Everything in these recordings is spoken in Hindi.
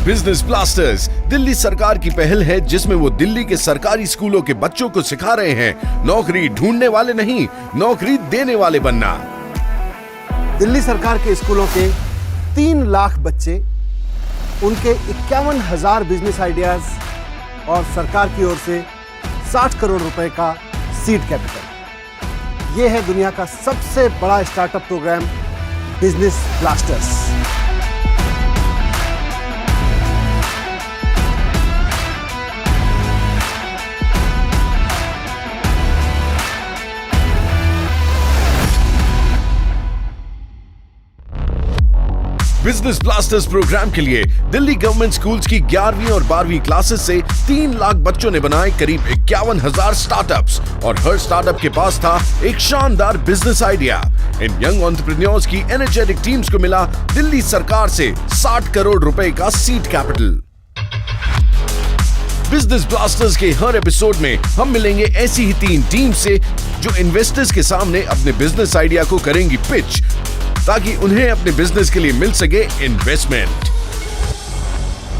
बिजनेस ब्लास्टर्स दिल्ली सरकार की पहल है जिसमें वो दिल्ली के सरकारी स्कूलों के बच्चों को सिखा रहे हैं नौकरी ढूंढने वाले नहीं, नौकरी देने वाले बनना। दिल्ली सरकार के स्कूलों के 3 लाख बच्चे, उनके 51,000 बिजनेस आइडियाज और सरकार की ओर से 60 करोड़ रुपए का सीड कैपिटल। यह है दुनिया का सबसे बड़ा startup programme business blasters. Business blasters program के लिए दिल्ली गवर्नमेंट स्कूल्स की 11वीं और 12वीं क्लासेस से 3 लाख बच्चों ने बनाए करीब 51,000 स्टार्टअप्स और हर स्टार्टअप के पास था एक शानदार बिजनेस आइडिया। इन यंग एंटरप्रेन्योर्स की एनर्जेटिक टीम्स को मिला दिल्ली सरकार से 60 करोड़ रुपए का सीड कैपिटल। बिजनेस ब्लास्टर्स के हर एपिसोड में हम मिलेंगे ऐसी ही 3 टीम से जो इन्वेस्टर्स के सामने अपने बिजनेस आइडिया को करेंगी पिच, ताकि उन्हें अपने बिजनेस के लिए मिल सके इन्वेस्टमेंट।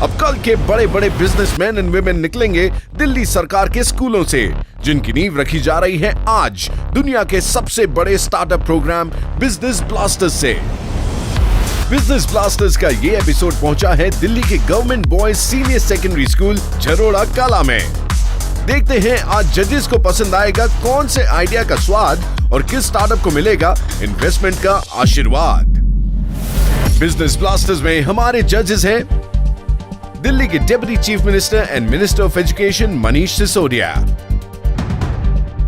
अब कल के बड़े बड़े बिजनेसमैन एंड वुमेन निकलेंगे दिल्ली सरकार के स्कूलों से, जिनकी नींव रखी जा रही है आज दुनिया के सबसे बड़े स्टार्टअप प्रोग्राम बिजनेस ब्लास्टर्स से। बिजनेस ब्लास्टर्स का ये एपिसोड पहुंचा है दिल्ली के government boys senior secondary school Jharoda Kala में। देखते हैं आज जजेस को पसंद आएगा कौन से आइडिया का स्वाद और किस स्टार्टअप को मिलेगा इन्वेस्टमेंट का आशीर्वाद। बिजनेस ब्लास्टर्स में हमारे जजेस हैं दिल्ली के deputy chief minister and minister of education Manish Sisodia.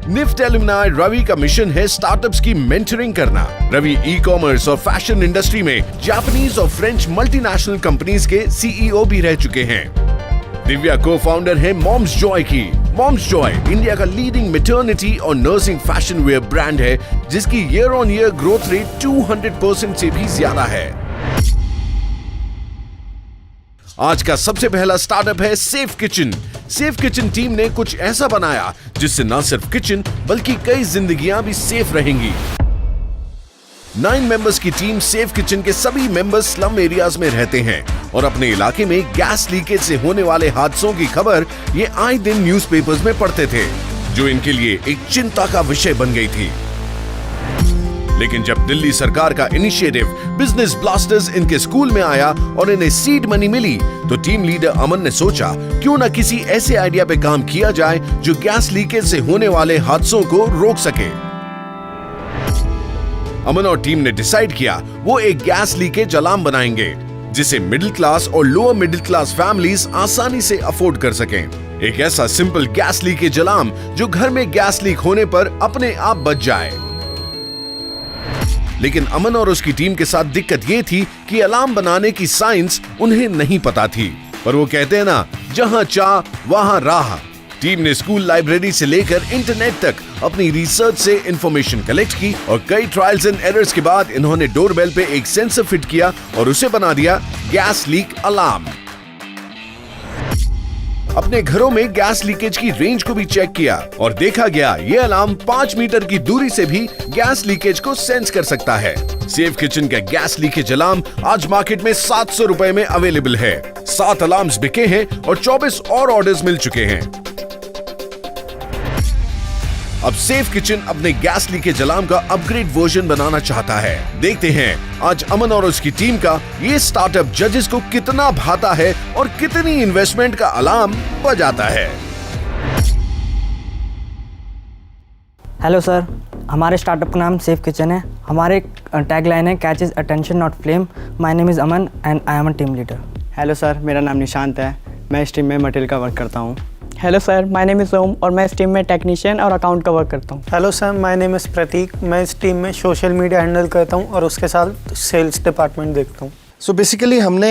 NIFT alumni Ravi का मिशन है स्टार्टअप्स की मेंटरिंग करना। रवि ई कॉमर्स और फैशन इंडस्ट्री में जापानीज और फ्रेंच मल्टीनेशनल कंपनीज के सीईओ भी रह चुके हैं। दिव्या को फाउंडर है मॉम्स जॉय की। मॉम्स जॉय इंडिया का लीडिंग मैटरनिटी और नर्सिंग फैशन वेयर ब्रांड है, जिसकी year on year growth rate 200% से भी ज्यादा है। आज का सबसे पहला स्टार्टअप है safe kitchen. Safe kitchen team ने कुछ ऐसा बनाया जिससे न सिर्फ किचन बल्कि कई जिंदगियां भी सेफ रहेंगी। 9 मेंबर्स की टीम सेफ किचन के सभी मेंबर्स स्लम एरियाज में रहते हैं और अपने इलाके में गैस लीकेज से होने वाले हादसों की खबर ये आए दिन न्यूज़पेपर्स में पढ़ते थे, जो इनके लिए एक चिंता का विषय बन गई थी। लेकिन जब दिल्ली सरकार का इनिशिएटिव बिजनेस ब्लास्टर्स इनके स्कूल में आया और इन्हें सीड मनी मिली, तो टीम लीडर अमन ने सोचा क्यों न किसी ऐसे आइडिया पे काम किया जाए जो गैस लीकेज से होने वाले हादसों को रोक सके। अमन और टीम ने डिसाइड किया वो एक गैस लीकेज अलार्म बनाएंगे जिसे मिडिल क्लास और लोअर मिडिल क्लास फैमिलीज आसानी से अफोर्ड कर सकें। एक ऐसा सिंपल गैस लीकेज अलार्म जो घर में गैस लीक होने पर अपने आप बच जाए। लेकिन अमन और उसकी टीम के साथ दिक्कत ये थी कि अलार्म बनाने की साइंस उन्हें नहीं पता थी, पर वो कहते हैं ना, जहां चाह वहां राह। टीम ने स्कूल लाइब्रेरी से लेकर इंटरनेट तक अपनी रिसर्च से इंफॉर्मेशन कलेक्ट की और कई ट्रायल्स एंड एरर्स के बाद इन्होंने डोरबेल पे एक सेंसर फिट किया और उसे बना दिया गैस लीक अलार्म। अपने घरों में गैस लीकेज की रेंज को भी चेक किया और देखा गया ये अलार्म 5 मीटर की दूरी से भी गैस लीकेज को सेंस कर सकता है। सेफ किचन का गैस लीकेज अलार्म आज मार्केट में 700 रुपए में अवेलेबल है। 7 अलार्म्स बिके हैं और 24 और ऑर्डर्स मिल चुके हैं। अब सेफ किचन अपने गैस लीकेज अलार्म का अपग्रेड वर्जन बनाना चाहता है। देखते हैं आज अमन और उसकी टीम का ये स्टार्टअप जजेस को कितना भाता है और कितनी इन्वेस्टमेंट का अलार्म बजाता है। हेलो सर, हमारे स्टार्टअप का नाम सेफ किचन है। हमारे टैगलाइन है catch is attention not flame. My name is Aman and I am a team leader. Hello sir, मेरा नाम निशांत है। मैं इस टीम में मटेरियल का वर्क करता हूँ। Hello sir, my name is Om और मैं इस टीम में टेक्नीशियन और अकाउंट का वर्क करता हूँ। Hello sir, my name is Prateek. मैं इस टीम में सोशल मीडिया हैंडल करता हूँ और उसके साथ सेल्स डिपार्टमेंट देखता हूँ। सो बेसिकली हमने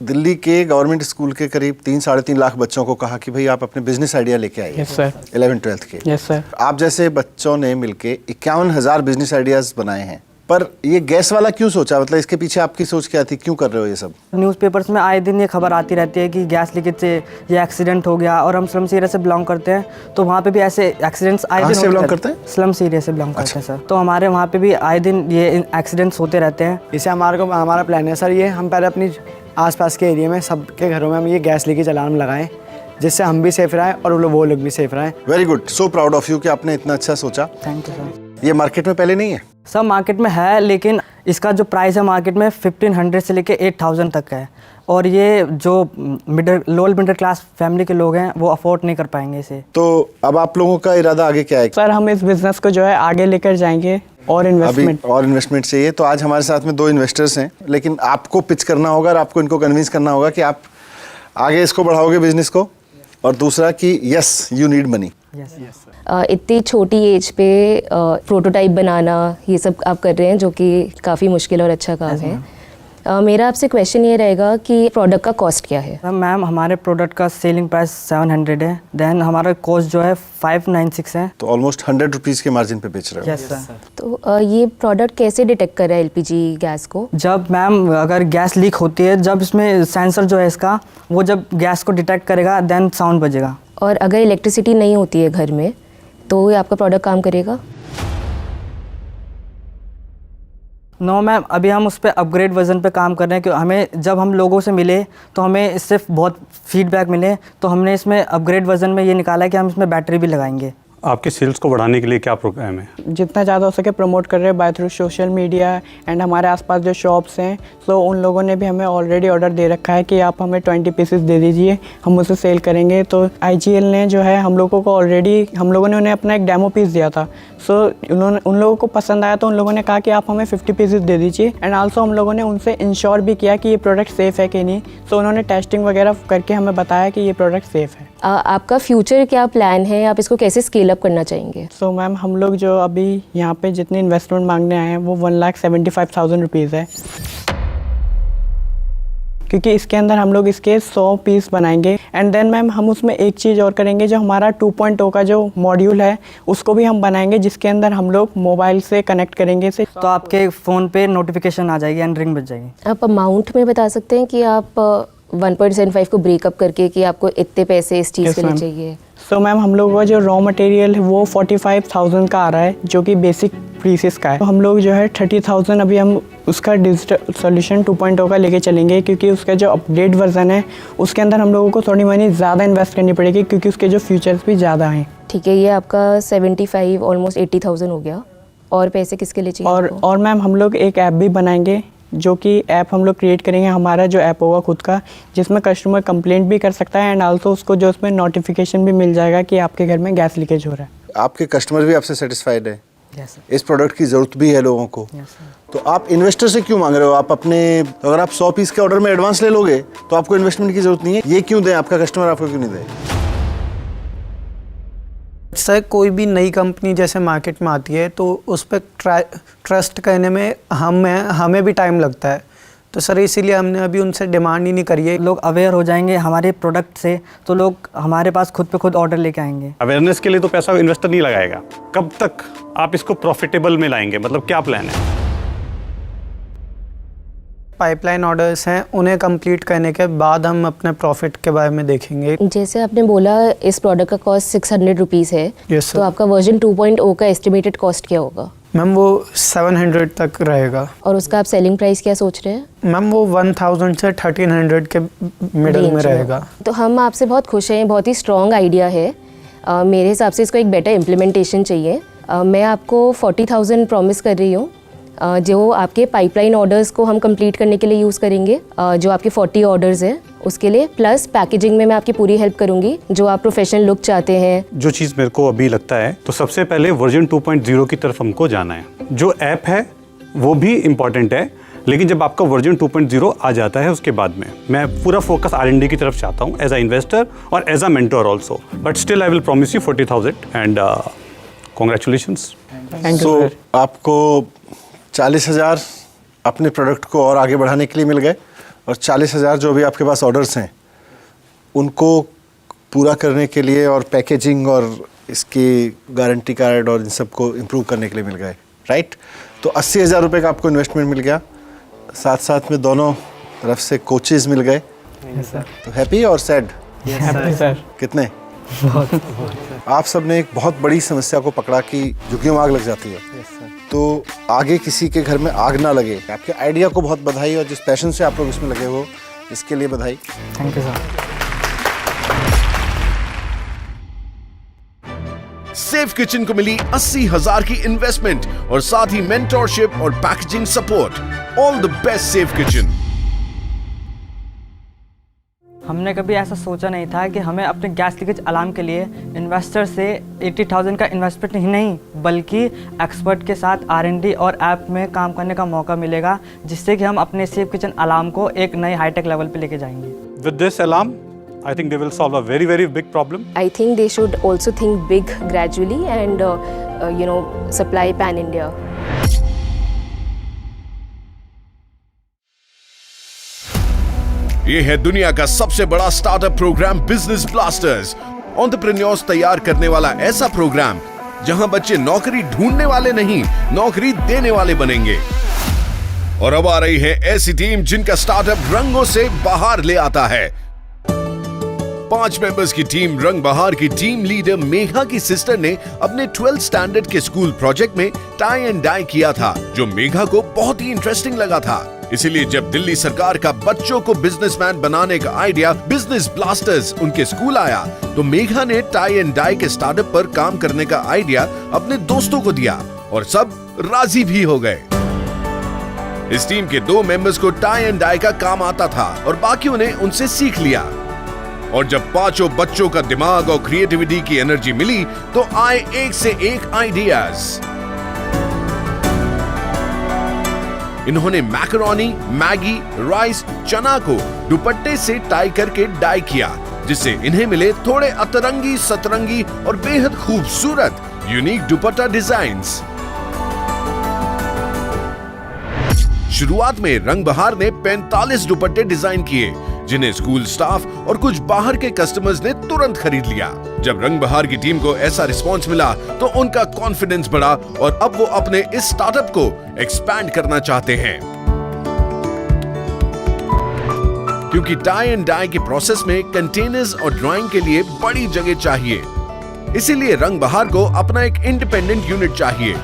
दिल्ली के गवर्नमेंट स्कूल के करीब 3-3.5 लाख बच्चों को कहा कि भाई आप अपने बिजनेस आइडिया लेके आइए। Yes sir. 11th-12th के। Yes sir. आप जैसे बच्चों ने मिलके 51,000 बिजनेस आइडियाज बनाए हैं, पर ये गैस वाला क्यों सोचा? मतलब इसके पीछे आपकी सोच क्या थी, क्यों कर रहे हो ये सब? न्यूज़पेपर्स में आए दिन ये खबर आती रहती है कि गैस लीकेज से ये एक्सीडेंट हो गया, और हम स्लम्स एरिया से बिलोंग करते हैं, तो वहाँ पे भी ऐसे एक्सीडेंट्स आए दिन बिलोंग करते हैं। स्लम्स एरिया से बिलोंग करते हैं सर, तो हमारे वहाँ पे भी आए दिन ये एक्सीडेंट्स होते रहते हैं। इसे हमारा प्लान है सर, ये हम पहले अपनी आसपास के एरिया में सबके घरों में हम ये गैस लीकेज अलार्म लगाएं, जिससे हम भी सेफ रहें और वो लोग भी सेफ रहें। Very good, so proud of you कि आपने इतना अच्छा सोचा। Thank you sir. ये मार्केट में पहले नहीं है? सर मार्केट में है, लेकिन इसका जो प्राइस है मार्केट में 1500 से लेके 8000 तक का है, और ये जो लोअर मिडिल क्लास फैमिली के लोग हैं वो अफोर्ड नहीं कर पाएंगे इसे। तो अब आप लोगों का इरादा आगे क्या है? सर हम इस बिज़नेस को जो है आगे लेकर जाएंगे और इन्वेस्टमेंट। और इन्वेस्टमेंट चाहिए, तो आज हमारे साथ में 2 इन्वेस्टर्स हैं, लेकिन आपको पिच करना होगा और आपको इनको कन्विंस करना होगा कि आप आगे इसको बढ़ाओगे बिजनेस को, और दूसरा कि यस यू नीड मनी। इतनी छोटी एज पे प्रोटोटाइप बनाना, ये सब आप कर रहे हैं, जो कि काफ़ी मुश्किल और अच्छा काम है। मेरा आपसे क्वेश्चन ये रहेगा कि प्रोडक्ट का कॉस्ट क्या है? मैम हमारे प्रोडक्ट का सेलिंग प्राइस 700 है, देन हमारा कॉस्ट जो है 596 है। तो ऑलमोस्ट 100 रुपीज़ के मार्जिन पे बेच रहे हो। Yes sir. तो ये प्रोडक्ट कैसे डिटेक्ट कर रहा है एलपीजी गैस को? जब मैम अगर गैस लीक होती है, जब इसमें सेंसर जो है इसका, वो जब गैस को डिटेक्ट करेगा देन साउंड बजेगा। और अगर इलेक्ट्रिसिटी नहीं होती है घर में तो ये आपका प्रोडक्ट काम करेगा? नो मैम, अभी हम उस पर अपग्रेड वर्जन पे काम कर रहे हैं, क्योंकि हमें जब हम लोगों से मिले तो हमें इससे बहुत फीडबैक मिले, तो हमने इसमें अपग्रेड वर्जन में ये निकाला है कि हम इसमें बैटरी भी लगाएंगे। आपके सेल्स को बढ़ाने के लिए क्या प्रोग्राम है? जितना ज़्यादा हो सके प्रमोट कर रहे हैं by through social media and हमारे आसपास जो शॉप्स हैं, तो उन लोगों ने भी हमें ऑलरेडी ऑर्डर दे रखा है कि आप हमें 20 पीसेस दे दीजिए, हम उसे सेल करेंगे। तो IGL ने जो है हम लोगों को ऑलरेडी, हम लोगों ने उन्हें अपना एक डेमो पीस दिया था, सो उन्होंने उन लोगों को पसंद आया, तो उन लोगों ने कहा कि आप हमें 50 पीसेस दे दीजिए। एंड आल्सो हम लोगों ने उनसे इंश्योर भी किया कि ये प्रोडक्ट सेफ़ है कि नहीं, सो उन्होंने टेस्टिंग वगैरह करके हमें बताया कि ये प्रोडक्ट सेफ़ है। आपका फ्यूचर क्या प्लान है? आप इसको कैसे स्केल अप करना चाहेंगे? सो मैम हम लोग जो अभी यहाँ पे जितनी इन्वेस्टमेंट मांगने आए हैं वो 1,75,000 रुपीज़ है, क्योंकि इसके अंदर हम लोग इसके 100 पीस बनाएंगे। एंड देन मैम हम उसमें एक चीज़ और करेंगे, जो हमारा 2.0 का जो मॉड्यूल है उसको भी हम बनाएंगे, जिसके अंदर हम लोग मोबाइल से कनेक्ट करेंगे इसे, तो आपके फ़ोन पे नोटिफिकेशन आ जाएगी एंड रिंग बज जाएगी। आप अमाउंट में बता सकते हैं कि आप 1.75 को ब्रेकअप करके कि आपको इतने पैसे इस चीज़ के लिए चाहिए? सो मैम हम लोगों का जो रॉ मटेरियल है वो 45,000 का आ रहा है, जो कि बेसिक पीसेस का है। तो हम लोग जो है 30,000 अभी हम उसका डिजिटल सॉल्यूशन 2.0 का लेके चलेंगे, क्योंकि उसका जो अपडेट वर्जन है उसके अंदर हम लोगों को थोड़ी मनी ज़्यादा इन्वेस्ट करनी पड़ेगी, क्योंकि उसके जो फीचर्स भी ज़्यादा हैं। ठीक है, ये आपका 75 ऑलमोस्ट 80,000 हो गया। और पैसे किसके लिए चाहिए आपको? और मैम हम लोग एक ऐप भी बनाएंगे, जो कि ऐप हम लोग क्रिएट करेंगे, हमारा जो ऐप होगा खुद का, जिसमें कस्टमर कंप्लेंट भी कर सकता है एंड आल्सो उसको जो उसमें नोटिफिकेशन भी मिल जाएगा कि आपके घर में गैस लीकेज हो रहा है। आपके कस्टमर भी आपसे सेटिस्फाइड है? Yes sir. इस प्रोडक्ट की ज़रूरत भी है लोगों को। Yes sir. तो आप इन्वेस्टर से क्यों मांग रहे हो? आप अपने, अगर आप 100 पीस के ऑर्डर में एडवांस ले लोगे तो आपको इन्वेस्टमेंट की ज़रूरत नहीं है, ये क्यों दें? आपका कस्टमर आपको क्यों नहीं दे? सर कोई भी नई कंपनी जैसे मार्केट में आती है तो उस पर ट्रस्ट करने में हमें भी टाइम लगता है, तो सर इसीलिए हमने अभी उनसे डिमांड ही नहीं करी है। लोग अवेयर हो जाएंगे हमारे प्रोडक्ट से, तो लोग हमारे पास खुद पे खुद ऑर्डर लेके आएंगे। अवेयरनेस के लिए तो पैसा इन्वेस्टर नहीं लगाएगा। कब तक आप इसको प्रॉफिटेबल में लाएंगे, मतलब क्या प्लान है? पाइपलाइन ऑर्डर्स हैं, उन्हें कंप्लीट करने के बाद हम अपने प्रॉफिट के बारे में देखेंगे। जैसे आपने बोला इस प्रोडक्ट का कॉस्ट 600 रुपीज़ है, Yes, sir. तो आपका वर्जन 2.0 का एस्टिमेटेड कॉस्ट क्या होगा? मैम वो 700 तक रहेगा। और उसका आप सेलिंग प्राइस क्या सोच रहे हैं? मैम वो 1000 से 1300 के मिडल में रहेगा। तो हम आपसे बहुत खुश हैं, बहुत ही स्ट्रॉन्ग आइडिया है। मेरे हिसाब से इसको एक बेटर इम्प्लीमेंटेशन चाहिए। मैं आपको 40,000 प्रॉमिस कर रही हूँ, जो आपके पाइपलाइन ऑर्डर्स को हम कंप्लीट करने के लिए यूज़ करेंगे। जो आपके 40 ऑर्डर्स हैं उसके लिए, प्लस पैकेजिंग में मैं आपकी पूरी हेल्प करूंगी, जो आप प्रोफेशनल लुक चाहते हैं। जो चीज़ मेरे को अभी लगता है, तो सबसे पहले वर्जन 2.0 की तरफ हमको जाना है। जो ऐप है वो भी इम्पॉर्टेंट है, लेकिन जब आपका वर्जन 2.0 आ जाता है उसके बाद में मैं पूरा फोकस R&D की तरफ चाहता हूँ, एज अ इन्वेस्टर और as a mentor also. But still I will promise you 40,000 and congratulations. So आपको 40,000 अपने प्रोडक्ट को और आगे बढ़ाने के लिए मिल गए, और 40,000 जो भी आपके पास ऑर्डर्स हैं उनको पूरा करने के लिए और पैकेजिंग और इसकी गारंटी कार्ड और इन सब को इम्प्रूव करने के लिए मिल गए, राइट? तो 80,000 रुपये का आपको इन्वेस्टमेंट मिल गया, साथ साथ में दोनों तरफ से कोचेज़ मिल गए। तो हैप्पी और सैड? Happy sir. कितने? आप सब ने एक बहुत बड़ी समस्या को पकड़ा कि झुग्गियों में आग लग जाती है, तो आगे किसी के घर में आग ना लगे। आपके आइडिया को बहुत बधाई, और जिस पैशन से आप लोग इसमें लगे हो इसके लिए बधाई। Thank you sir. Safe kitchen को मिली 80,000 की इन्वेस्टमेंट और साथ ही मेंटरशिप और packaging support. All the best safe kitchen. हमने कभी ऐसा सोचा नहीं था कि हमें अपने गैस लीकेज अलार्म के लिए इन्वेस्टर से 80,000 का इन्वेस्टमेंट ही नहीं बल्कि एक्सपर्ट के साथ R&D और ऐप में काम करने का मौका मिलेगा, जिससे कि हम अपने सेफ किचन अलार्म को एक नए हाईटेक लेवल पे लेके जाएंगे। With this alarm, I think they will solve a very, very big problem. I think they should also think big gradually and supply pan India. ये है दुनिया का सबसे बड़ा startup programme business blasters. Entrepreneurs तैयार करने वाला ऐसा प्रोग्राम जहां बच्चे नौकरी ढूंढने वाले नहीं, नौकरी देने वाले बनेंगे। और अब आ रही है ऐसी टीम जिनका स्टार्टअप रंगों से बाहर ले आता है। 5 मेंबर्स की टीम रंग बहार की टीम लीडर मेघा की सिस्टर ने अपने 12th स्टैंडर्ड के स्कूल प्रोजेक्ट में टाई एंड डाई किया था, जो मेघा को बहुत ही इंटरेस्टिंग लगा था। इसीलिए जब दिल्ली सरकार का बच्चों को बिजनेसमैन बनाने का आइडिया बिजनेस ब्लास्टर्स उनके स्कूल आया, तो मेघा ने टाई एंड डाई के स्टार्टअप पर काम करने का आइडिया अपने दोस्तों को दिया और सब राजी भी हो गए। इस टीम के 2 मेंबर्स को टाई एंड डाई का काम आता था और बाकियों ने उनसे सीख लिया। और जब 5 बच्चों का दिमाग और क्रिएटिविटी की एनर्जी मिली तो आए एक से एक आइडियाज। इन्होंने मैकरोनी, मैगी, राइस, चना को दुपट्टे से टाई करके डाई किया, जिससे इन्हें मिले थोड़े अतरंगी, सतरंगी और बेहद खूबसूरत यूनिक दुपट्टा डिजाइन्स। शुरुआत में रंग बहार ने 45 दुपट्टे डिजाइन किए, जिन्हें स्कूल स्टाफ और कुछ बाहर के कस्टमर्स ने तुरंत खरीद लिया। जब रंग बहार की टीम को ऐसा रिस्पांस मिला तो उनका कॉन्फिडेंस बढ़ा और अब वो अपने इस स्टार्टअप को एक्सपैंड करना चाहते हैं, क्योंकि टाई एंड डाई के प्रोसेस में कंटेनर्स और ड्राइंग के लिए बड़ी जगह चाहिए। इसीलिए रंग बहार को अपना एक इंडिपेंडेंट यूनिट चाहिए।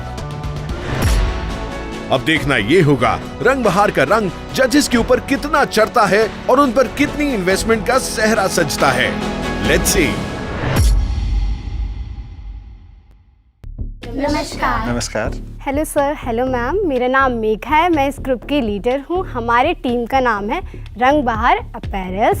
अब देखना ये होगा रंग बहार का रंग जजेस के ऊपर कितना चढ़ता है और उन पर कितनी इन्वेस्टमेंट का सेहरा सजता है। Let's see. नमस्कार। हेलो सर, हेलो मैम, मेरा नाम मेघा है, मैं इस ग्रुप की लीडर हूँ। हमारे टीम का नाम है रंग बहार अपैरल्स।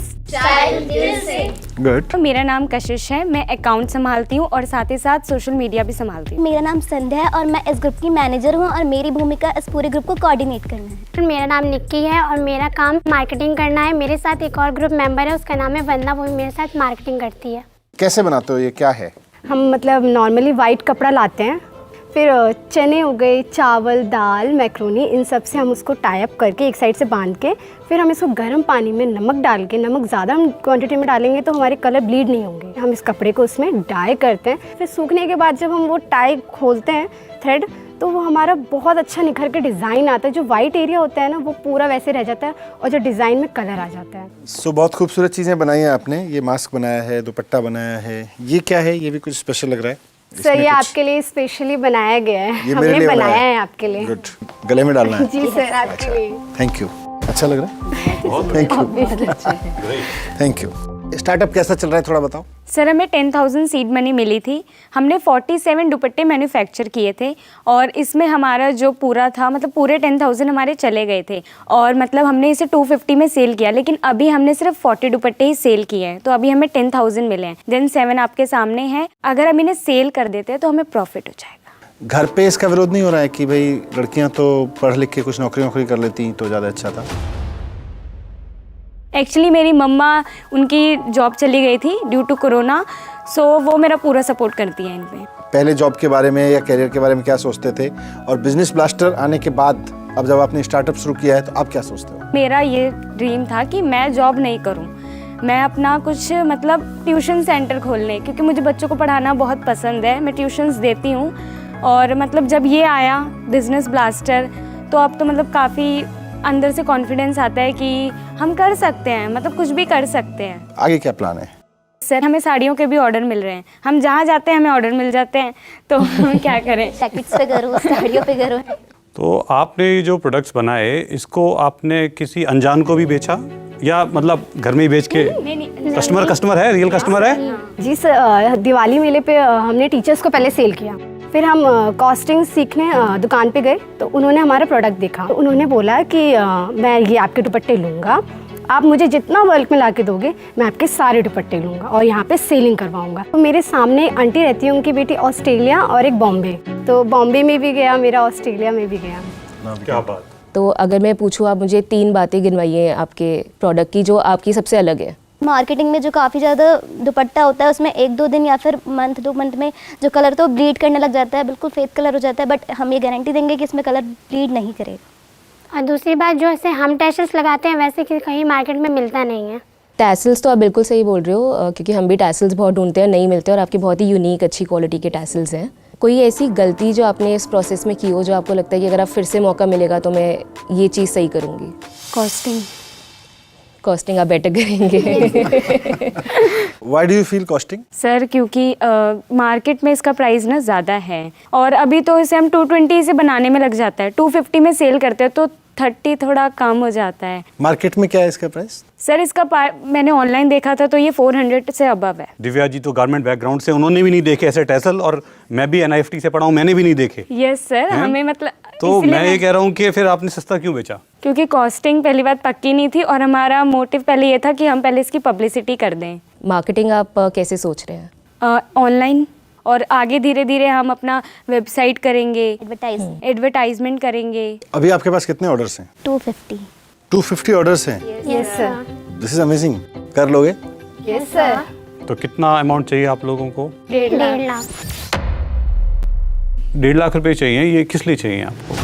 गुड। मेरा नाम कशिश है, मैं अकाउंट संभालती हूँ और साथ ही साथ सोशल मीडिया भी संभालती हूँ। मेरा नाम संध्या है और मैं इस ग्रुप की मैनेजर हूँ और मेरी भूमिका इस पूरे ग्रुप को कोऑर्डिनेट करना है। मेरा नाम निक्की है और मेरा काम मार्केटिंग करना है। मेरे साथ एक और ग्रुप मेंबर है, उसका नाम है वंदना, वो मेरे साथ मार्केटिंग करती है। कैसे बनाते हो, ये क्या है? हम मतलब नॉर्मली वाइट कपड़ा लाते हैं, फिर चने हो गए, चावल, दाल, मैक्रोनी, इन सब से हम उसको टाई अप करके एक साइड से बांध के फिर हम इसको गर्म पानी में नमक डाल के, नमक ज़्यादा हम क्वांटिटी में डालेंगे तो हमारे कलर ब्लीड नहीं होंगे। हम इस कपड़े को उसमें डाई करते हैं, फिर सूखने के बाद जब हम वो टाई खोलते हैं थ्रेड, तो वो हमारा बहुत अच्छा निखर के डिज़ाइन आता है। जो वाइट एरिया होता है ना, वो पूरा वैसे रह जाता है और जो डिज़ाइन में कलर आ जाता है। सो बहुत खूबसूरत चीज़ें बनाई हैं आपने। ये मास्क बनाया है, दुपट्टा बनाया है, ये क्या है? ये भी कुछ स्पेशल लग रहा है। सर, ये आपके लिए स्पेशली बनाया गया है, ये मेरे हमने लिए बनाया है आपके लिए। गुड। गले में डालना है? जी सर, आपके लिए। Thank you. अच्छा लग रहा है? Thank you. Thank you. Startup कैसा चल रहा है, थोड़ा बताओ। सर, हमें 10,000 सीड मनी मिली थी। हमने 47 दुपट्टे मैन्युफैक्चर किए थे और इसमें हमारा जो पूरा था, मतलब पूरे 10,000 हमारे चले गए थे और मतलब हमने इसे 250 में सेल किया, लेकिन अभी हमने सिर्फ 40 दुपट्टे ही सेल किए हैं, तो अभी हमें 10,000 मिले हैं। देन 7 आपके सामने हैं। अगर हम इन्हें सेल कर देते हैं तो हमें प्रॉफिट हो जाएगा। घर पे इसका विरोध नहीं हो रहा है कि भाई लड़कियां तो पढ़ लिख के कुछ नौकरी कर लेती तो ज़्यादा अच्छा था? एक्चुअली मेरी मम्मा, उनकी जॉब चली गई थी ड्यू टू कोरोना, सो वो मेरा पूरा सपोर्ट करती है इन पे। पहले जॉब के बारे में या करियर के बारे में क्या सोचते थे, और बिजनेस ब्लास्टर आने के बाद अब जब आपने स्टार्टअप शुरू किया है तो आप क्या सोचते हो? मेरा ये ड्रीम था कि मैं जॉब नहीं करूं, मैं अपना कुछ मतलब ट्यूशन सेंटर खोलने, क्योंकि मुझे बच्चों को पढ़ाना बहुत पसंद है। मैं ट्यूशन्स देती हूँ और मतलब जब ये आया बिजनेस ब्लास्टर, तो अब तो मतलब काफ़ी अंदर से कॉन्फिडेंस आता है कि हम कर सकते हैं, मतलब कुछ भी कर सकते हैं। आगे क्या प्लान है? सर, हमें साड़ियों के भी ऑर्डर मिल रहे हैं। हम जहाँ जाते हैं हमें ऑर्डर मिल जाते हैं, तो हम क्या करें? जैकेट्स पे करो, साड़ियों पे करो। तो आपने जो प्रोडक्ट्स बनाए, इसको आपने किसी अनजान को भी बेचा? या मतलब घर में ही बेच के? कस्टमर है, रियल कस्टमर है? जी सर, दिवाली मेले पे हमने टीचर्स को पहले सेल किया, फिर हम कॉस्टिंग सीखने दुकान पे गए तो उन्होंने हमारा प्रोडक्ट देखा, तो उन्होंने बोला कि मैं ये आपके दुपट्टे लूँगा, आप मुझे जितना बल्क में ला के दोगे मैं आपके सारे दुपट्टे लूँगा और यहाँ पे सेलिंग करवाऊँगा। तो मेरे सामने आंटी रहती है, उनकी बेटी ऑस्ट्रेलिया और एक बॉम्बे, तो बॉम्बे में भी गया मेरा, ऑस्ट्रेलिया में भी गया। क्या बात। तो अगर मैं पूछूँ, आप मुझे 3 बातें गिनवाइए आपके प्रोडक्ट की जो आपकी सबसे अलग है। मार्केटिंग में जो काफ़ी ज़्यादा दुपट्टा होता है उसमें 1-2 दिन या फिर मंथ 2 मंथ में जो कलर तो ब्लीड करने लग जाता है, बिल्कुल फेक कलर हो जाता है, बट हम ये गारंटी देंगे कि इसमें कलर ब्लीड नहीं करेगा। और दूसरी बात, जो ऐसे हम टैसल्स लगाते हैं वैसे कि कहीं मार्केट में मिलता नहीं है। टैसल्स तो आप बिल्कुल सही बोल रहे हो, क्योंकि हम भी टैसल्स बहुत ढूंढते हैं, नहीं मिलते, और आपके बहुत ही यूनिक अच्छी क्वालिटी के टैसल्स हैं। कोई ऐसी गलती जो आपने इस प्रोसेस में की हो जो आपको लगता है कि अगर आप फिर से मौका मिलेगा तो मैं ये चीज़ सही करूँगी? कॉस्टिंग आप बेटर करेंगे। Why do you feel costing? Sir क्योंकि मार्केट में इसका प्राइस ना ज़्यादा है, और अभी तो इसे हम 220 से बनाने में लग जाता है, 250 में सेल करते हैं तो 30 थोड़ा कम हो जाता है। मार्केट में क्या है इसका प्राइस? सर इसका मैंने ऑनलाइन देखा था तो ये 400 से अबव है। दिव्या जी तो गारमेंट बैकग्राउंड से, उन्होंने भी नहीं देखे ऐसे टैसल, और मैं भी NIFT से पढ़ा हूँ, मैंने भी नहीं देखे। यस सर, हमें मतलब तो मैं ये कह रहा हूँ कि फिर आपने सस्ता क्यों बेचा? क्योंकि कॉस्टिंग पहली बात पक्की नहीं थी, और हमारा मोटिव पहले ये था कि हम पहले इसकी पब्लिसिटी कर दें। मार्केटिंग आप कैसे सोच रहे हैं? ऑनलाइन, और आगे धीरे धीरे हम अपना वेबसाइट करेंगे, एडवर्टाइजमेंट करेंगे। अभी आपके पास कितने ऑर्डर्स हैं? 250 ऑर्डर्स हैं। Yes sir. This is amazing. कर लोगे? Yes sir. तो कितना अमाउंट चाहिए आप लोगों को? 1.5 लाख। 1.5 लाख रुपए चाहिए। ये किस लिए चाहिए आपको?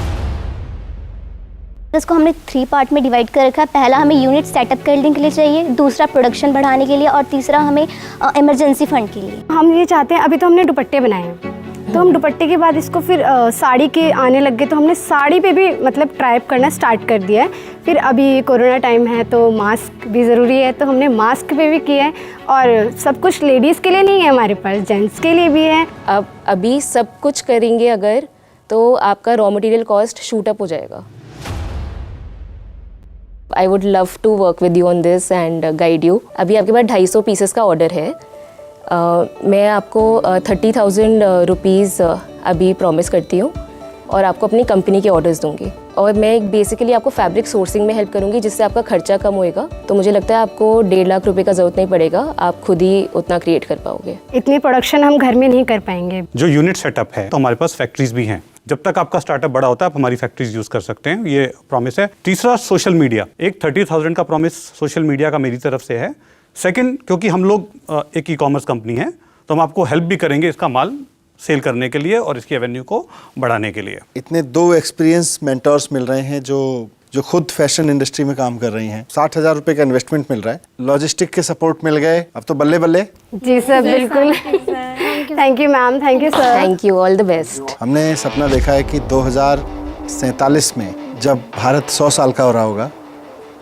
इसको हमने 3 पार्ट में डिवाइड कर रखा है। पहला हमें यूनिट सेटअप करने के लिए चाहिए, दूसरा प्रोडक्शन बढ़ाने के लिए, और तीसरा हमें इमरजेंसी फंड के लिए। हम ये चाहते हैं, अभी तो हमने दुपट्टे बनाए हैं, तो हम दुपट्टे के बाद इसको फिर साड़ी के आने लग गए, तो हमने साड़ी पे भी मतलब ट्राइप करना स्टार्ट कर दिया है। फिर अभी कोरोना टाइम है तो मास्क भी ज़रूरी है, तो हमने मास्क पे भी किया है, और सब कुछ लेडीज़ के लिए नहीं है, हमारे पास जेंट्स के लिए भी है। अब अभी सब कुछ करेंगे अगर, तो आपका raw material cost shoot up हो जाएगा। I would love to work with you on this and guide you. अभी आपके पास 250 पीसेस का ऑर्डर है। मैं आपको 30,000 रुपीज़ अभी प्रॉमिस करती हूँ, और आपको अपनी कंपनी के ऑर्डर्स दूंगी, और मैं बेसिकली आपको फैब्रिक सोर्सिंग में हेल्प करूँगी, जिससे आपका खर्चा कम होएगा। तो मुझे लगता है आपको 1.5 लाख रुपए का ज़रूरत नहीं पड़ेगा, आप खुद ही उतना क्रिएट कर पाओगे। इतनी प्रोडक्शन हम घर में नहीं कर पाएंगे। जो यूनिट सेटअप है तो हमारे पास फैक्ट्रीज भी हैं। जब तक आपका स्टार्टअप बड़ा होता है आप हमारी फैक्ट्रीज यूज कर सकते हैं, ये प्रॉमिस है। तीसरा, सोशल मीडिया। एक 30,000 का प्रॉमिस सोशल मीडिया का मेरी तरफ से है। सेकंड, क्योंकि हम लोग एक ई-कॉमर्स कंपनी है तो हम आपको हेल्प भी करेंगे इसका माल सेल करने के लिए और इसकी एवेन्यू को बढ़ाने के लिए। इतने 2 एक्सपीरियंस मेंटर्स मिल रहे हैं जो खुद फैशन इंडस्ट्री में काम कर रही हैं। 60,000 रुपए का इन्वेस्टमेंट मिल रहा है, लॉजिस्टिक के सपोर्ट मिल गए, अब तो बल्ले बल्ले। जी सर, बिल्कुल। Thank you ma'am, thank you sir. Thank you, all the best. हमने सपना देखा है कि 2047 में जब भारत 100 साल का हो रहा होगा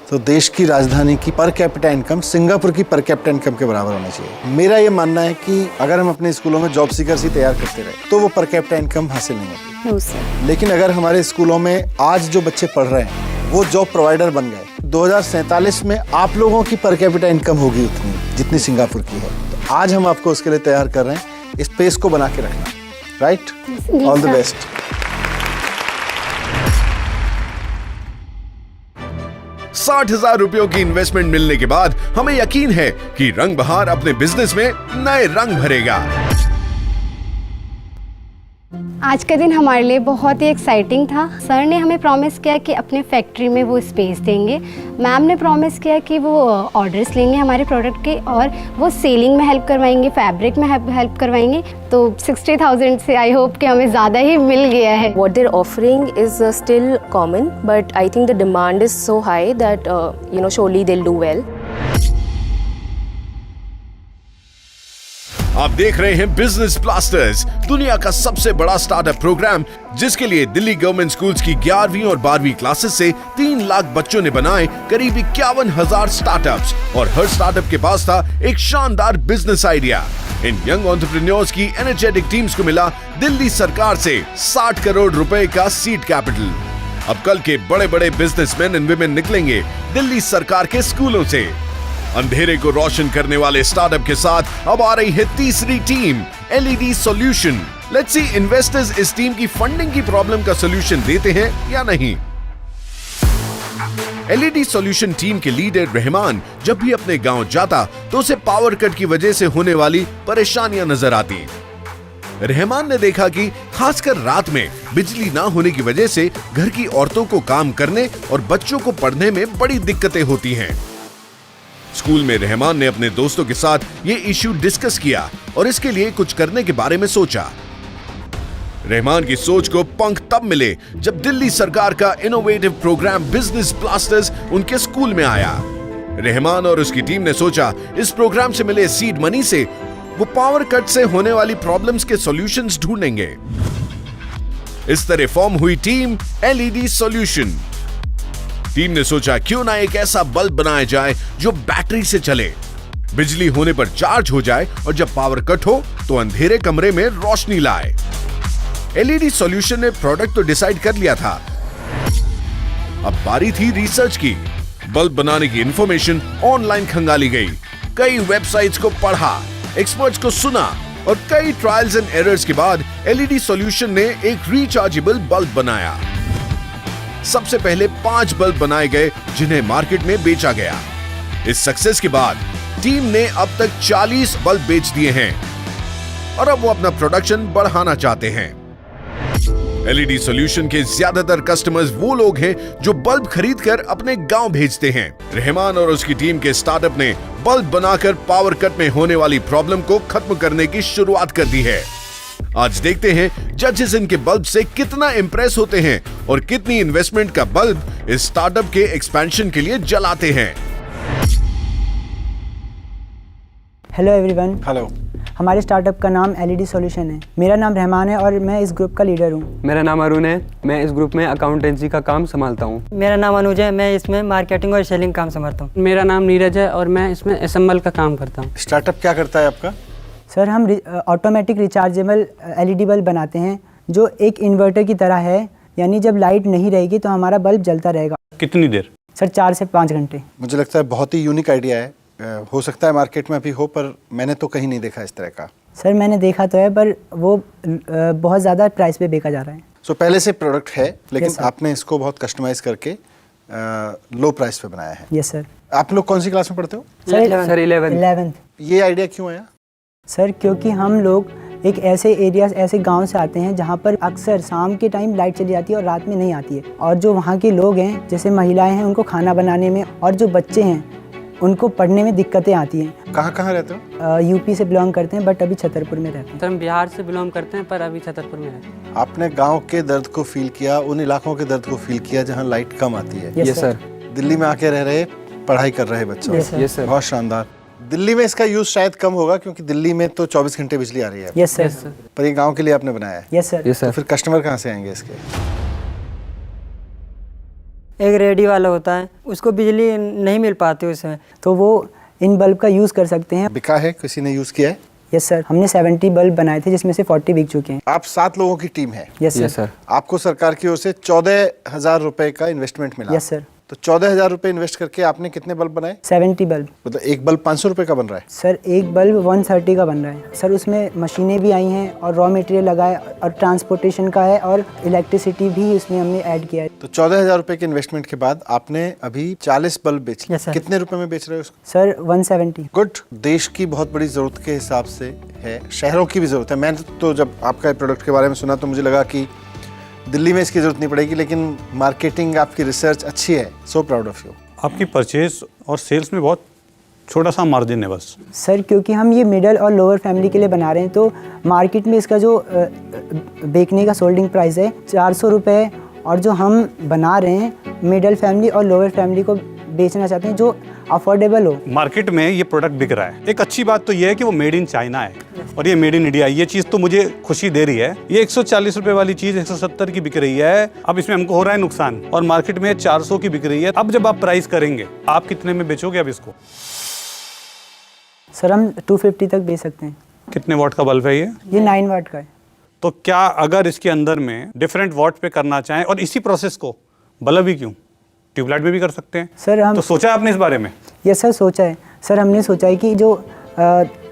तो देश की राजधानी की पर कैपिटा इनकम सिंगापुर की पर कैपिटा इनकम के बराबर होना चाहिए। मेरा ये मानना है कि अगर हम अपने स्कूलों में जॉब सीकर्स ही तैयार करते रहे तो वो पर कैपिटा इनकम हासिल नहीं होती। No sir. लेकिन अगर हमारे स्कूलों में आज जो बच्चे पढ़ रहे हैं वो जॉब प्रोवाइडर बन गए, 2047 में आप लोगों की पर कैपिटा इनकम होगी उतनी जितनी सिंगापुर की है। तो आज हम आपको उसके लिए तैयार कर रहे हैं, स्पेस को बना के रखना। राइट? All the best. ₹60,000 की इन्वेस्टमेंट मिलने के बाद हमें यकीन है कि रंग बहार अपने बिजनेस में नए रंग भरेगा। आज का दिन हमारे लिए बहुत ही एक्साइटिंग था। सर ने हमें प्रॉमिस किया कि अपने फैक्ट्री में वो स्पेस देंगे, मैम ने प्रॉमिस किया कि वो ऑर्डर्स लेंगे हमारे प्रोडक्ट के और वो सेलिंग में हेल्प करवाएंगे, फैब्रिक में हेल्प करवाएंगे। तो 60,000 से आई होप कि हमें ज़्यादा ही मिल गया है। What they're offering is still common, but I think the demand is so high that surely they'll do well. आप देख रहे हैं बिजनेस ब्लास्टर्स, दुनिया का सबसे बड़ा स्टार्टअप प्रोग्राम, जिसके लिए दिल्ली गवर्नमेंट स्कूल्स की 11वीं और 12वीं क्लासेस से 3 लाख बच्चों ने बनाए करीब 51,000 स्टार्टअप्स, और हर स्टार्टअप के पास था एक शानदार बिजनेस आइडिया। इन यंग एंटरप्रेन्योर्स की एनर्जेटिक टीम्स को मिला दिल्ली सरकार से 60 करोड़ रुपए का सीड कैपिटल। अब कल के बड़े बड़े बिजनेसमैन एंड विमेन निकलेंगे दिल्ली सरकार के स्कूलों से। अंधेरे को रोशन करने वाले स्टार्टअप के साथ अब आ रही है तीसरी team, LED solution. Let's see investors इस टीम की फंडिंग की प्रॉब्लम का सॉल्यूशन देते हैं या नहीं। LED सॉल्यूशन टीम के लीडर रहमान जब भी अपने गांव जाता तो उसे पावर कट की वजह से होने वाली परेशानियां नजर आती। रहमान ने देखा कि खासकर रात में बिजली ना होने की वजह से घर की औरतों को काम करने और बच्चों को पढ़ने में बड़ी दिक्कतें होती हैं। स्कूल में रहमान ने अपने दोस्तों के साथ ये इश्यू डिस्कस किया और इसके लिए कुछ करने के बारे में सोचा। रहमान की सोच को पंख तब मिले जब दिल्ली सरकार का इनोवेटिव प्रोग्राम बिजनेस ब्लास्टर्स उनके स्कूल में आया। रहमान और उसकी टीम ने सोचा इस प्रोग्राम से मिले सीड मनी से वो पावर कट से होने वाली प्रॉब्लम्स के सॉल्यूशंस ढूंढेंगे। इस तरह फॉर्म हुई टीम LED सॉल्यूशन। टीम ने सोचा क्यों ना एक ऐसा बल्ब बनाया जाए जो बैटरी से चले, बिजली होने पर चार्ज हो जाए और जब पावर कट हो तो अंधेरे कमरे में रोशनी लाए। LED सॉल्यूशन ने प्रोडक्ट तो डिसाइड कर लिया था, अब बारी थी रिसर्च की। बल्ब बनाने की इंफॉर्मेशन ऑनलाइन खंगाली गई, कई वेबसाइट्स को पढ़ा, एक्सपर्ट्स को सुना और कई ट्रायल्स एंड एरर्स के बाद LED सॉल्यूशन ने एक रिचार्जेबल बल्ब बनाया। सबसे पहले 5 बल्ब बनाए गए जिन्हें मार्केट में बेचा गया। इस सक्सेस के बाद टीम ने अब तक 40 बल्ब बेच दिए हैं और अब वो अपना प्रोडक्शन बढ़ाना चाहते हैं। LED सॉल्यूशन के ज्यादातर कस्टमर्स वो लोग हैं जो बल्ब खरीदकर अपने गांव भेजते हैं। रहमान और उसकी टीम के स्टार्टअप ने बल्ब बनाकर पावर कट में होने वाली प्रॉब्लम को खत्म करने की शुरुआत कर दी है। आज देखते हैं जजेस इनके बल्ब से कितना इंप्रेस होते हैं और कितनी इन्वेस्टमेंट का बल्ब इस स्टार्टअप के एक्सपेंशन के लिए जलाते हैं। Hello everyone. हेलो। हमारे स्टार्टअप का नाम LED सॉल्यूशन है। मेरा नाम रहमान है और मैं इस ग्रुप का लीडर हूँ। मेरा नाम अरुण है, मैं इस ग्रुप में अकाउंटेंसी का काम संभालता हूँ। मेरा नाम अनुज है, मैं इसमें मार्केटिंग और सेलिंग काम संभालता हूँ। मेरा नाम नीरज है और मैं इसमें असेंबल का काम करता हूँ। स्टार्टअप क्या करता है आपका? सर हम ऑटोमेटिक रिचार्जेबल LED बल्ब बनाते हैं जो एक इन्वर्टर की तरह है, यानी जब लाइट नहीं रहेगी तो हमारा बल्ब जलता रहेगा। कितनी देर? सर 4 से 5 घंटे। मुझे लगता है बहुत ही यूनिक आइडिया है। हो सकता है मार्केट में अभी हो, पर मैंने तो कहीं नहीं देखा इस तरह का। सर मैंने देखा तो है, पर वो बहुत ज़्यादा प्राइस पे बेचा जा रहा है। सो पहले से प्रोडक्ट है, लेकिन आपने इसको बहुत कस्टमाइज करके लो प्राइस पे बनाया है। Yes sir. आप लोग कौन सी क्लास में पढ़ते हो? Sir 11th। ये आइडिया क्यों आया? सर क्योंकि हम लोग एक ऐसे एरिया, ऐसे गांव से आते हैं जहां पर अक्सर शाम के टाइम लाइट चली जाती है और रात में नहीं आती है, और जो वहां के लोग हैं जैसे महिलाएं हैं उनको खाना बनाने में, और जो बच्चे हैं उनको पढ़ने में दिक्कतें आती हैं। कहाँ रहते हो? यूपी से बिलोंग करते हैं, बट अभी छतरपुर में रहते हैं। सर हम बिहार से बिलोंग करते हैं पर अभी छतरपुर में रहते हैं। आपने गांव के दर्द को फील किया, उन इलाकों के दर्द को फील किया जहां लाइट कम आती है। Yes sir. दिल्ली में आके रह रहे, पढ़ाई कर रहे बच्चों। Yes sir. बहुत शानदार। दिल्ली में इसका यूज शायद कम होगा क्योंकि दिल्ली में तो 24 घंटे बिजली आ रही है। Yes sir. पर ये गांव के लिए आपने बनाया है। Yes sir. तो फिर कस्टमर कहाँ से आएंगे इसके? एक रेडी वाला होता है, उसको बिजली नहीं मिल पाती उसमें, तो वो इन बल्ब का यूज़ कर सकते हैं। बिका है? किसी ने यूज़ किया है? Yes sir. हमने 70 बल्ब बनाए थे जिसमें से 40 बिक चुके हैं। आप 7 लोगों की टीम है? Yes sir. आपको सरकार की ओर से 14,000 रुपए का इन्वेस्टमेंट मिला? Yes sir. तो 14,000 रुपए इन्वेस्ट करके आपने कितने बल्ब बनाए? 70 बल्ब। मतलब एक बल्ब 500 रुपए का बन रहा है? सर एक बल्ब 130 का बन रहा है सर। उसमें मशीनें भी आई हैं और रॉ मटेरियल लगा है और ट्रांसपोर्टेशन का है और इलेक्ट्रिसिटी भी उसमें हमने ऐड किया है। तो 14,000 रुपए के इन्वेस्टमेंट के बाद आपने अभी 40 बल्ब बेचे। Yes sir. कितने रुपए में बेच रहे हो उसको? सर 170। गुड। देश की बहुत बड़ी जरूरत के हिसाब से है, शहरों की भी जरूरत है। मैं तो जब आपका प्रोडक्ट के बारे में सुना तो मुझे लगा कि दिल्ली में इसकी जरूरत नहीं पड़ेगी, लेकिन मार्केटिंग, आपकी रिसर्च अच्छी है। So proud of you. आपकी परचेज और सेल्स में बहुत छोटा सा मार्जिन है बस। सर क्योंकि हम ये मिडिल और लोअर फैमिली के लिए बना रहे हैं, तो मार्केट में इसका जो बेचने का सोल्डिंग प्राइस है 400 रुपये, और जो हम बना रहे हैं मिडिल फैमिली और लोअर फैमिली को बेचना चाहते हैं जो अफोर्डेबल हो। मार्केट में ये प्रोडक्ट बिक रहा है। एक अच्छी बात तो ये है कि वो मेड इन चाइना है और ये मेड इन इंडिया। ये चीज़ तो मुझे खुशी दे रही है। ये 140 रुपए वाली चीज़ 170 की बिक रही है। अब इसमें हमको हो रहा है नुकसान, और मार्केट में 400 की बिक रही है। अब जब आप प्राइस करेंगे, आप कितने में बेचोगे अब इसको? सर हम 250 तक बेच सकते हैं। कितने वॉट का बल्ब है ये? 9 वाट का है। तो क्या अगर इसके अंदर में डिफरेंट वॉट पे करना चाहें और इसी प्रोसेस को बल्ब ही क्यों, ट्यूबलाइट में भी कर सकते हैं सर हम तो सोचा है आपने इस बारे में? यस सर सोचा है सर, हमने सोचा है कि जो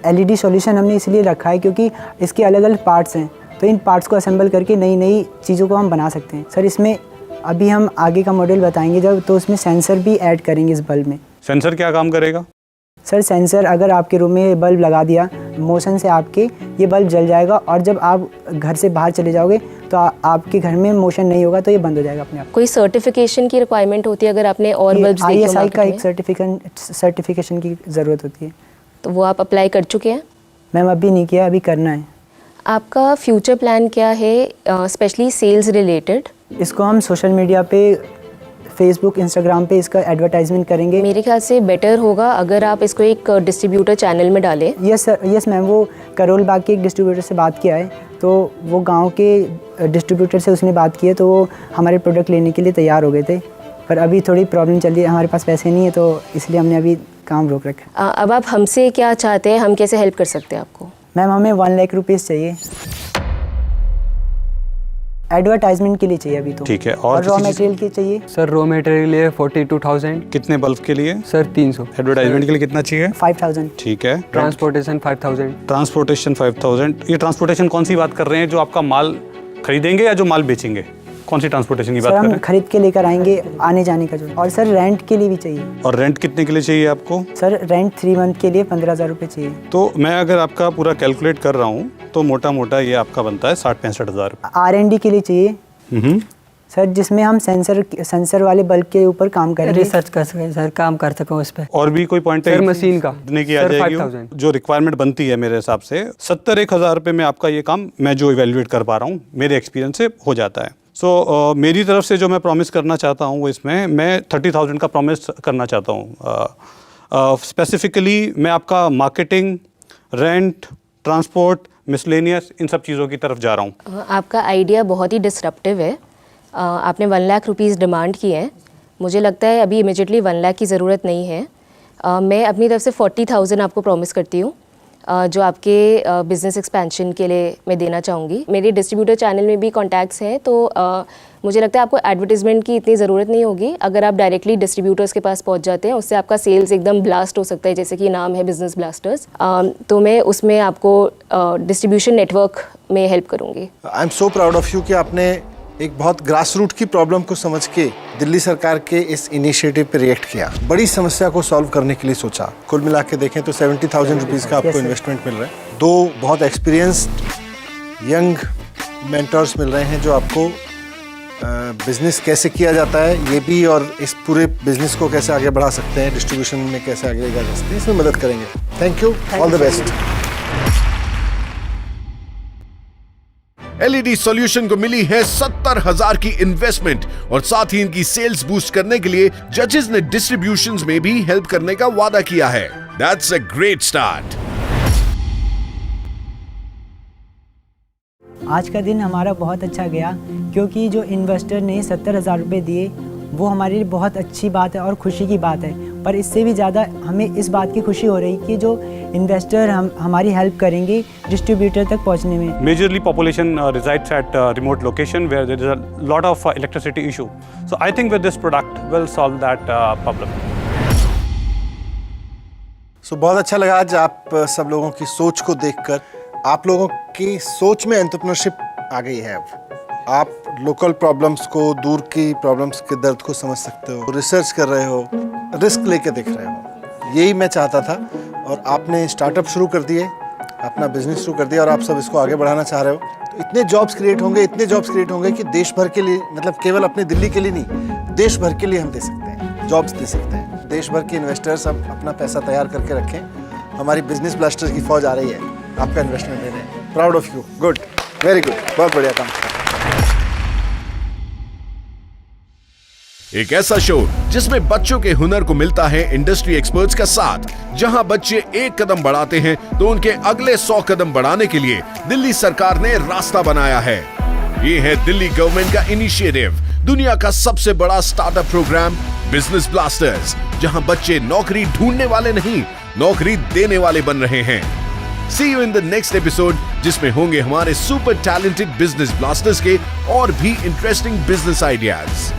LED सॉल्यूशन हमने इसलिए रखा है क्योंकि इसके अलग अलग पार्ट्स हैं, तो इन पार्ट्स को असेंबल करके नई नई चीज़ों को हम बना सकते हैं सर। इसमें अभी हम आगे का मॉडल बताएंगे जब, तो उसमें सेंसर भी ऐड करेंगे इस बल्ब में। सेंसर क्या काम करेगा? सर सेंसर अगर आपके रूम में बल्ब लगा दिया, मोशन से आपके ये बल्ब जल जाएगा और जब आप घर से बाहर चले जाओगे तो आपके घर में मोशन नहीं होगा तो ये बंद हो जाएगा अपने आप। कोई सर्टिफिकेशन की रिक्वायरमेंट होती है अगर आपने और बल्ब्स देखे ISI का एक सर्टिफिकेशन की ज़रूरत होती है, तो वो आप अप्लाई कर चुके हैं? मैम अभी नहीं किया, अभी करना है। आपका फ्यूचर प्लान क्या है स्पेशली सेल्स रिलेटेड? इसको हम सोशल मीडिया पे, फेसबुक, इंस्टाग्राम पे इसका एडवर्टाइजमेंट करेंगे। मेरे ख्याल से बेटर होगा अगर आप इसको एक डिस्ट्रीब्यूटर चैनल में डालें। यस सर, यस मैम, वो करोल बाग के एक डिस्ट्रीब्यूटर से बात किया है, तो वो गांव के डिस्ट्रीब्यूटर से उसने बात की है, तो वो हमारे प्रोडक्ट लेने के लिए तैयार हो गए थे, पर अभी थोड़ी प्रॉब्लम चल रही है, हमारे पास पैसे नहीं है, तो इसलिए हमने अभी काम रोक रखा है। अब आप हमसे क्या चाहते हैं, हम कैसे हेल्प कर सकते हैं आपको? मैम हमें 1 लाख रुपीज़ चाहिए, एडवर्टाइजमेंट के लिए चाहिए अभी तो। ठीक है, और रॉ मटेरियल के चाहिए? सर रॉ मटेरियल लिए 42,000। कितने बल्ब के लिए? सर 300। एडवर्टाइजमेंट के लिए कितना चाहिए? 5,000। ठीक है। ट्रांसपोर्टेशन 5,000। ट्रांसपोर्टेशन 5,000। ये ट्रांसपोर्टेशन कौन सी बात कर रहे हैं, जो आपका माल खरीदेंगे या जो माल बेचेंगे? कौन सी ट्रांसपोर्टेशन की बात कर रहे हैं? हैं? खरीद के लेकर आएंगे, आने जाने का जो। और सर रेंट के लिए भी चाहिए। और रेंट कितने के लिए चाहिए आपको? सर रेंट 3 मंथ के लिए 15,000 रुपये चाहिए। तो मैं अगर आपका पूरा कैलकुलेट कर रहा हूँ तो मोटा मोटा ये आपका बनता है 60-65 हज़ार। R&D के लिए चाहिए सर, जिसमें हम सेंसर वाले बल्ब के ऊपर काम करेंगे, रिसर्च कर सकें सर, काम कर सकें उस पर। और भी कोई पॉइंट है? सर मशीन का देने की आ जाएगी जो रिक्वायरमेंट बनती है मेरे हिसाब से 70-1 हज़ार रुपये में आपका ये काम मैं जो इवेल्युएट कर पा रहा हूँ मेरे एक्सपीरियंस से हो जाता है। सो मेरी तरफ से जो मैं प्रॉमिस करना चाहता हूँ वो इसमें मैं 30,000 का प्रॉमिस करना चाहता हूँ। स्पेसिफिकली मैं आपका मार्केटिंग, रेंट, ट्रांसपोर्ट, मिसलेनियस, इन सब चीज़ों की तरफ जा रहा हूँ। आपका आइडिया बहुत ही डिसरप्टिव है। आपने 1 लाख रुपीज़ डिमांड की है, मुझे लगता है अभी इमीडिएटली 1 लाख की ज़रूरत नहीं है। मैं अपनी तरफ से 40,000 आपको प्रॉमिस करती हूँ, जो आपके बिज़नेस एक्सपेंशन के लिए मैं देना चाहूँगी। मेरे डिस्ट्रीब्यूटर चैनल में भी कॉन्टैक्ट्स हैं, तो मुझे लगता है आपको एडवर्टीज़मेंट की इतनी ज़रूरत नहीं होगी। अगर आप डायरेक्टली डिस्ट्रीब्यूटर्स के पास पहुंच जाते हैं, उससे आपका सेल्स एकदम ब्लास्ट हो सकता है, जैसे कि नाम है बिजनेस ब्लास्टर्स। तो मैं उसमें आपको डिस्ट्रीब्यूशन नेटवर्क में हेल्प करूंगी। I am so proud of you कि आपने एक बहुत ग्रास रूट की प्रॉब्लम को समझ के दिल्ली सरकार के इस इनिशिएटिव पे रिएक्ट किया, बड़ी समस्या को सॉल्व करने के लिए सोचा। कुल मिला के देखें तो 70,000 रुपीज़ का आपको इन्वेस्टमेंट मिल रहा है। 2 बहुत एक्सपीरियंस्ड यंग मेंटर्स मिल रहे हैं जो आपको बिजनेस कैसे किया जाता है ये भी, और इस पूरे बिजनेस को कैसे आगे बढ़ा सकते हैं, डिस्ट्रीब्यूशन में कैसे आगे बढ़ा सकते हैं, इसमें मदद करेंगे। Thank you, all the best. LED solution को मिली है 70,000 की इन्वेस्टमेंट और साथ ही इनकी सेल्स बूस्ट करने के लिए जजेस ने डिस्ट्रीब्यूशंस में भी हेल्प करने का वादा किया है। That's a great start. आज का दिन हमारा बहुत अच्छा गया क्योंकि जो इन्वेस्टर ने 70,000 रुपये दिए वो हमारे लिए बहुत अच्छी बात है और खुशी की बात है। पर इससे भी ज़्यादा हमें इस बात की खुशी हो रही कि जो इन्वेस्टर हमारी हेल्प करेंगे डिस्ट्रीब्यूटर तक पहुंचने में। Majorly population resides at remote location where there is a lot of electricity issue. So I think with this product will solve that problem. सो बहुत अच्छा लगा आज आप सब लोगों की सोच को देखकर। आप लोगों की सोच में एंटरप्रेन्योरशिप आ गई है। अब आप लोकल प्रॉब्लम्स को, दूर की प्रॉब्लम्स के दर्द को समझ सकते हो, रिसर्च कर रहे हो, रिस्क लेके देख रहे हो। यही मैं चाहता था और आपने स्टार्टअप शुरू कर दिए, अपना बिजनेस शुरू कर दिया और आप सब इसको आगे बढ़ाना चाह रहे हो। तो इतने जॉब्स क्रिएट होंगे कि देश भर के लिए, मतलब केवल अपने दिल्ली के लिए नहीं, देश भर के लिए हम दे सकते हैं, जॉब्स दे सकते हैं। देश भर के इन्वेस्टर्स अब अपना पैसा तैयार करके रखें। हमारी बिजनेस ब्लास्टर्स की फौज आ रही है आपका इन्वेस्टमेंट लेने। Proud of you, good, very good, बहुत बढ़िया काम। एक ऐसा शो जिसमें बच्चों के हुनर को मिलता है इंडस्ट्री एक्सपर्ट्स का साथ। जहां बच्चे एक कदम बढ़ाते हैं तो उनके अगले 100 कदम बढ़ाने के लिए दिल्ली सरकार ने रास्ता बनाया है। ये है दिल्ली गवर्नमेंट का इनिशिएटिव, दुनिया का सबसे बड़ा स्टार्टअप प्रोग्राम बिजनेस ब्लास्टर्स, जहां बच्चे नौकरी ढूंढने वाले नहीं, नौकरी देने वाले बन रहे हैं। See you in the next episode, जिसमें होंगे हमारे सुपर टैलेंटेड बिजनेस ब्लास्टर्स के और भी इंटरेस्टिंग बिजनेस आइडियाज।